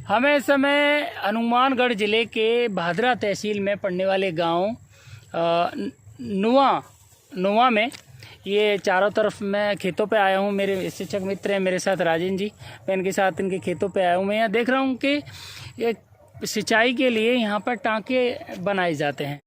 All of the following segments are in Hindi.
हमें इस समय हनुमानगढ़ ज़िले के भादरा तहसील में पड़ने वाले गांव नुआ में ये चारों तरफ मैं खेतों पे आया हूँ। मेरे शिक्षक मित्र हैं मेरे साथ, राजेंद्र जी। मैं इनके साथ इनके खेतों पे आया हूँ। मैं यहाँ देख रहा हूँ कि ये सिंचाई के लिए यहाँ पर टांके बनाए जाते हैं।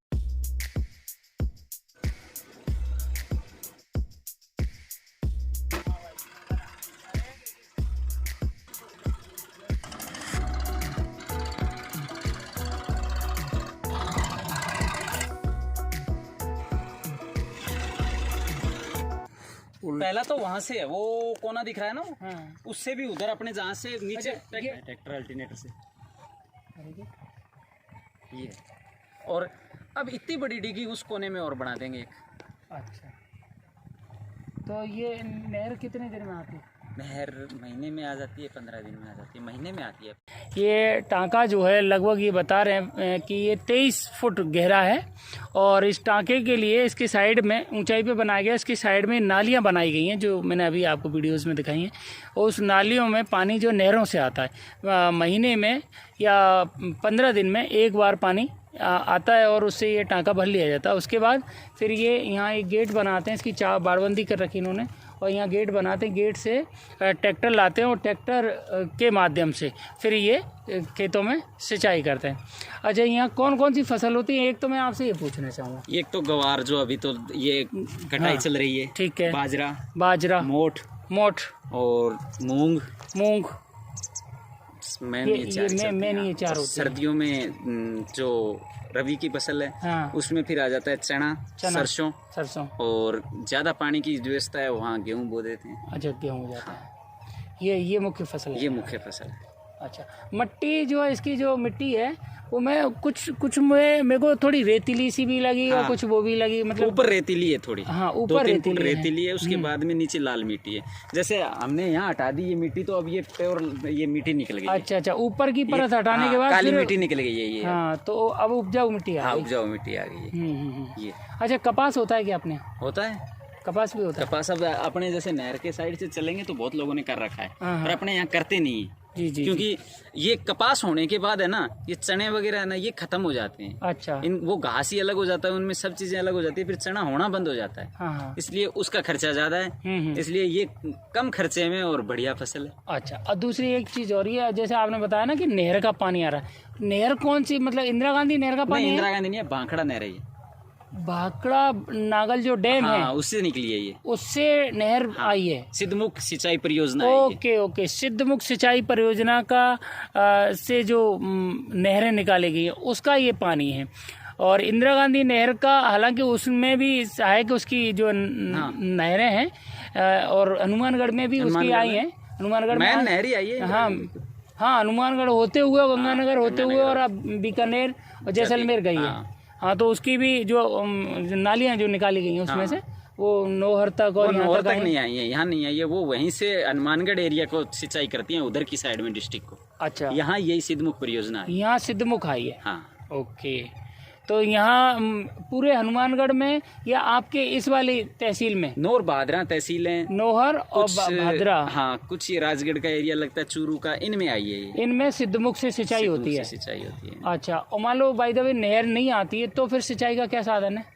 पहला तो वहां से है, वो कोना दिख रहा है ना, हाँ। उससे भी उधर अपने जहाँ से नीचे अच्छा, ट्रैक्टर अल्टरनेटर से ये, और अब इतनी बड़ी डिगी उस कोने में और बना देंगे एक। अच्छा, तो ये नहर कितने दिन में आती है? नहर महीने में आ जाती है, 15 दिन में आ जाती है, महीने में आती है। ये टांका जो है लगभग ये बता रहे हैं कि ये 23 फुट गहरा है और इस टांके के लिए इसके साइड में ऊंचाई पे बनाया गया, इसकी साइड में नालियां बनाई गई हैं जो मैंने अभी आपको वीडियोस में दिखाई हैं। और उस नालियों में पानी जो नहरों से आता है महीने में या 15 दिन में एक बार पानी आता है और उससे ये टांका भर लिया जाता है। उसके बाद फिर ये यहाँ एक गेट बनाते हैं, इसकी बाड़बंदी कर रखी इन्होंने, और यहाँ गेट बनाते हैं। गेट से ट्रैक्टर लाते हैं और ट्रैक्टर के माध्यम से फिर ये खेतों में सिंचाई करते हैं। अच्छा, यहाँ कौन कौन सी फसल होती है? एक तो मैं आपसे ये पूछना चाहूँगा, एक तो गवार जो अभी तो ये कटाई चल रही है, ठीक है, बाजरा, मोठ और मूंग मेन ये चार होते हैं। सर्दियों में जो रबी की फसल है, हाँ। उसमें फिर आ जाता है चना। सरसों और ज्यादा पानी की व्यवस्था है वहाँ गेहूँ बो देते हैं। अच्छा, गेहूँ हो जाता है। ये मुख्य फसल है। ये मुख्य फसल है। अच्छा, मिट्टी जो है, इसकी जो मिट्टी है वो मैं कुछ में मेरे को थोड़ी रेतीली सी भी लगी, हाँ। और कुछ वो भी लगी, मतलब ऊपर रेतीली है थोड़ी। हाँ, ऊपर रेतीली है, उसके बाद में नीचे लाल मिट्टी है। जैसे हमने यहाँ हटा दी ये मिट्टी, तो अब ये प्योर ये मिट्टी निकल गई। अच्छा, ऊपर की परत हटाने के बाद काली मिट्टी निकल गई है ये। हाँ, तो अब उपजाऊ मिट्टी आ गई। उपजाऊ मिट्टी आ गई है ये। अच्छा, कपास होता है क्या अपने? होता है, कपास भी होता है। कपास अब अपने जैसे नहर के साइड से चलेंगे तो बहुत लोगों ने कर रखा है, पर अपने यहाँ करते नहीं है। जी, क्योंकि ये कपास होने के बाद है ना, ये चने वगैरह है ना, ये खत्म हो जाते हैं। अच्छा, वो घास ही अलग हो जाता है, उनमें सब चीजें अलग हो जाती है, फिर चना होना बंद हो जाता है। हाँ। इसलिए उसका खर्चा ज्यादा है, इसलिए ये कम खर्चे में और बढ़िया फसल है। अच्छा, और दूसरी एक चीज और ये, जैसे आपने बताया ना कि नहर का पानी आ रहा है, नहर कौन सी, मतलब इंदिरा गांधी नहर का पानी? इंदिरा गांधी नहीं है, भाखड़ा नहर है ये। भाखड़ा नागल जो डैम है, उससे निकली है ये, उससे नहर आई है। सिद्धमुख सिंचाई परियोजना। ओके, सिद्धमुख सिंचाई परियोजना का से जो नहरें निकाली गई है उसका ये पानी है। और इंदिरा गांधी नहर का हालांकि उसमें भी सहायक उसकी जो नहरें हैं, और हनुमानगढ़ में भी उसकी आई है। हनुमानगढ़ में नहर ही आई है। हाँ, हनुमानगढ़ होते हुए, गंगानगर होते हुए, और अब बीकानेर और जैसलमेर गई है। हाँ, तो उसकी भी जो नालियाँ जो निकाली गई हैं उसमें से वो नौहर तक और यहाँ तक नहीं आई है, यहाँ नहीं आई है। वो वहीं से हनुमानगढ़ एरिया को सिंचाई करती हैं, उधर की साइड में डिस्ट्रिक्ट को। अच्छा, यहाँ यही सिद्धमुख परियोजना है। यहाँ सिद्धमुख आई है। हाँ, ओके, तो यहाँ पूरे हनुमानगढ़ में या आपके इस वाली तहसील में? नौर भादरा तहसील है, नौहर और भादरा। हाँ, कुछ ये राजगढ़ का एरिया लगता है, चूरू का, इनमें आई है। इनमें सिद्धमुख से सिंचाई होती है। अच्छा, और मान लो बाय द वे नहर नहीं आती है तो फिर सिंचाई का क्या साधन है?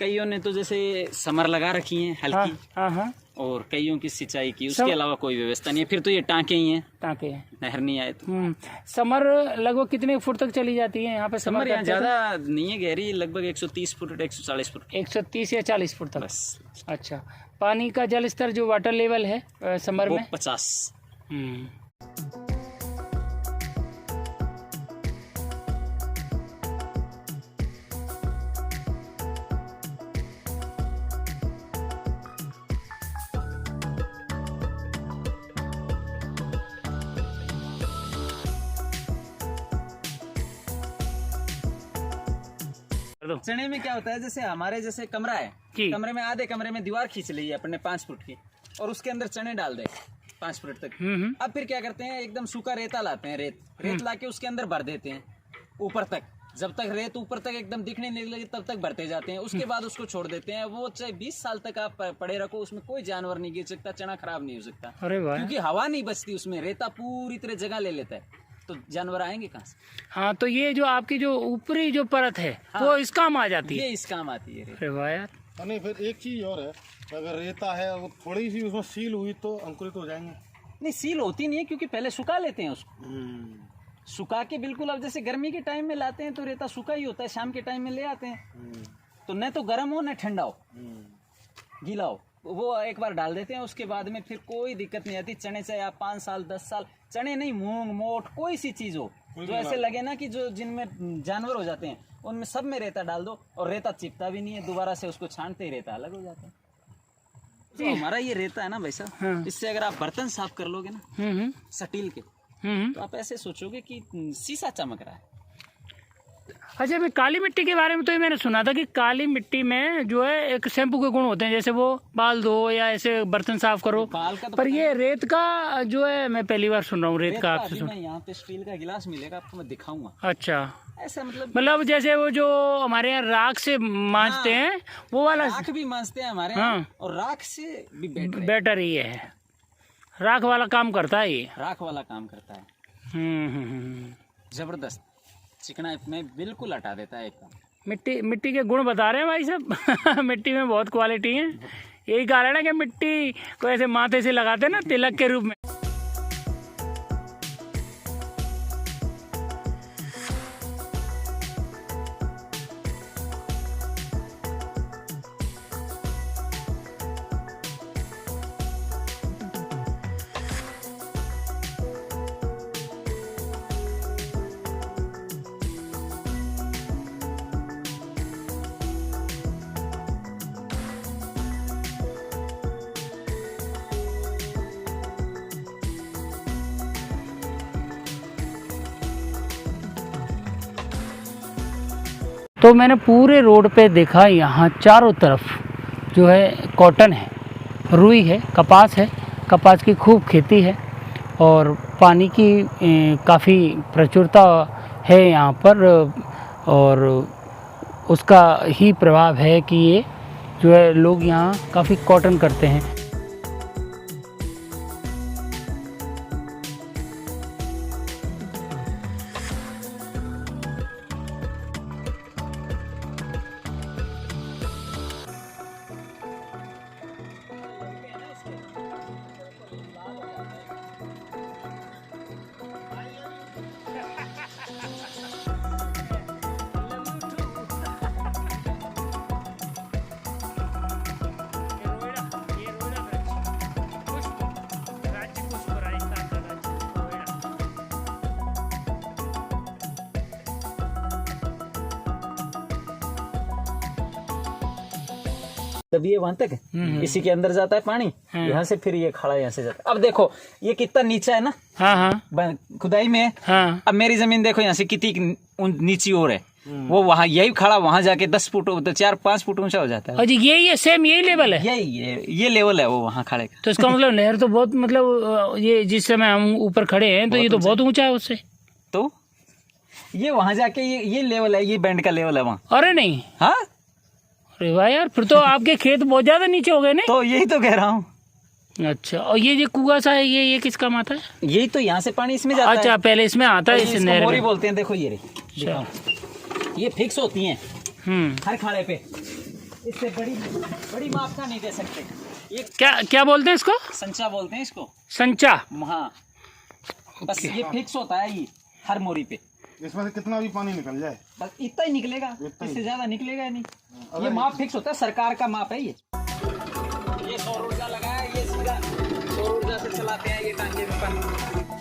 कईयों ने तो जैसे समर लगा रखी है हल्की। हाँ। और कईयों की सिंचाई की, उसके अलावा कोई व्यवस्था नहीं है। फिर तो ये टांके ही हैं, नहर नहीं आए तो। समर लगभग कितने फुट तक चली जाती है यहाँ पे? समर यहाँ ज्यादा नहीं है, गहरी, लगभग 130 फुट 140 फुट 130 या 40 फुट तक बस। अच्छा, पानी का जल स्तर जो वाटर लेवल है समर में 50। चने में क्या होता है, जैसे हमारे जैसे कमरा है, कमरे में आधे कमरे में दीवार खींच ली है अपने 5 फुट की, और उसके अंदर चने डाल दे 5 फुट तक। अब फिर क्या करते हैं, एकदम सूखा रेता लाते हैं, रेत लाके उसके अंदर भर देते हैं ऊपर तक। जब तक रेत ऊपर तक एकदम दिखने नहीं लगे तब तक भरते जाते हैं। उसके बाद उसको छोड़ देते हैं। वो चाहे 20 साल तक आप पड़े रखो, उसमें कोई जानवर नहीं गिर सकता, चना खराब नहीं हो सकता। अरे वाह, क्योंकि हवा नहीं बचती उसमें, रेता पूरी तरह जगह ले लेता है। तो जानवर आएंगे कहाँ से? हाँ, तो ये जो आपकी जो ऊपरी जो परत है, हाँ, वो इस काम आ जाती है। ये इस काम आती है। अरे वाह यार। नहीं, फिर एक चीज और है, अगर रेता है वो थोड़ी सी उसमें सील हुई तो अंकुरित हो जाएंगे। नहीं, सील होती नहीं है, क्योंकि पहले सुखा लेते हैं उसको। सुखा के बिल्कुल, अब जैसे गर्मी के टाइम में लाते हैं तो रेता सूखा ही होता है, शाम के टाइम में ले आते हैं तो न तो गर्म हो न ठंडा हो, गीला हो, वो एक बार डाल देते हैं। उसके बाद में फिर कोई दिक्कत नहीं आती। चने चाहे आप 5 साल 10 साल, चने नहीं, मूंग मोट कोई सी चीज हो जो ऐसे लगे ना कि जो जिनमें जानवर हो जाते हैं, उनमें सब में रेता डाल दो और रेता चिपता भी नहीं है, दोबारा से उसको छानते ही रेता अलग हो जाता है। तो हमारा ये रेता है ना भाई साहब, हाँ। इससे अगर आप बर्तन साफ कर लोगे ना स्टील के, तो आप ऐसे सोचोगे कि शीशा चमक रहा है। अच्छा, मैं काली मिट्टी के बारे में तो ये मैंने सुना था कि काली मिट्टी में जो है एक शैम्पू के गुण होते हैं, जैसे वो बाल धो या ऐसे बर्तन साफ करो। बाल का तो पर ये रेत का जो है मैं पहली बार सुन रहा हूँ। रेत का आपसे सुन, यहाँ पे स्टील का गिलास मिलेगा आपको, मैं दिखाऊंगा। अच्छा, ऐसा मतलब जैसे वो जो हमारे यहाँ राख से मांजते हैं वो वाला। राख भी मांजते हैं हमारे, हाँ, और राख से भी बेटर ही है। राख वाला काम करता है ये, राख वाला काम करता है। जबरदस्त चिकना में बिल्कुल हटा देता है एकदम। मिट्टी के गुण बता रहे हैं भाई साहब। मिट्टी में बहुत क्वालिटी है, यही कारण है कि मिट्टी को ऐसे माथे से लगाते हैं ना तिलक के रूप में। तो मैंने पूरे रोड पे देखा, यहाँ चारों तरफ जो है कॉटन है, रुई है, कपास है, कपास की खूब खेती है और पानी की काफ़ी प्रचुरता है यहाँ पर, और उसका ही प्रभाव है कि ये जो है लोग यहाँ काफ़ी कॉटन करते हैं। तब ये वहां तक है, इसी के अंदर जाता है पानी, यहाँ से फिर ये खड़ा यहाँ से जाता है। अब देखो ये कितना नीचा है ना, हाँ, खुदाई में, हाँ। अब मेरी जमीन देखो यहाँ से कितनी नीची और है, वो वहाँ यही खड़ा वहां जाके 10 फुट तो 4-5 फुट ऊंचा हो जाता है। अजी ये सेम यही लेवल है, ये लेवल है वो वहाँ खड़े का। तो इसका मतलब नहर तो बहुत, मतलब ये जिस समय हम ऊपर खड़े हैं तो ये तो बहुत ऊंचा है उससे, तो ये वहां जाके ये लेवल है, ये बैंड का लेवल है वहाँ। अरे नहीं, हाँ, अरे वाह यार, फिर तो आपके खेत बहुत ज्यादा नीचे हो गए ना। तो यही तो कह रहा हूँ। अच्छा, और ये जो कुआं सा है ये किस काम आता है? यही तो यहाँ से पानी इसमें जाता है। अच्छा, पहले इसमें आता है, इस नहर में बोलते हैं। देखो ये ये फिक्स होती हैं हर खाड़े पे, इससे बड़ी माप का नहीं दे सकते। ये क्या बोलते हैं इसको? संचा बोलते हैं इसको, संचा। हाँ, बस ये फिक्स होता है ये हर मोरी पे। इसमें से कितना भी पानी निकल जाए बस इतना ही निकलेगा, इससे ज्यादा निकलेगा नहीं। ये माप फिक्स होता है, सरकार का माप है ये सौर ऊर्जा लगा है, ये सीधा सौर ऊर्जा से चलाते हैं ये टांगे में पानी।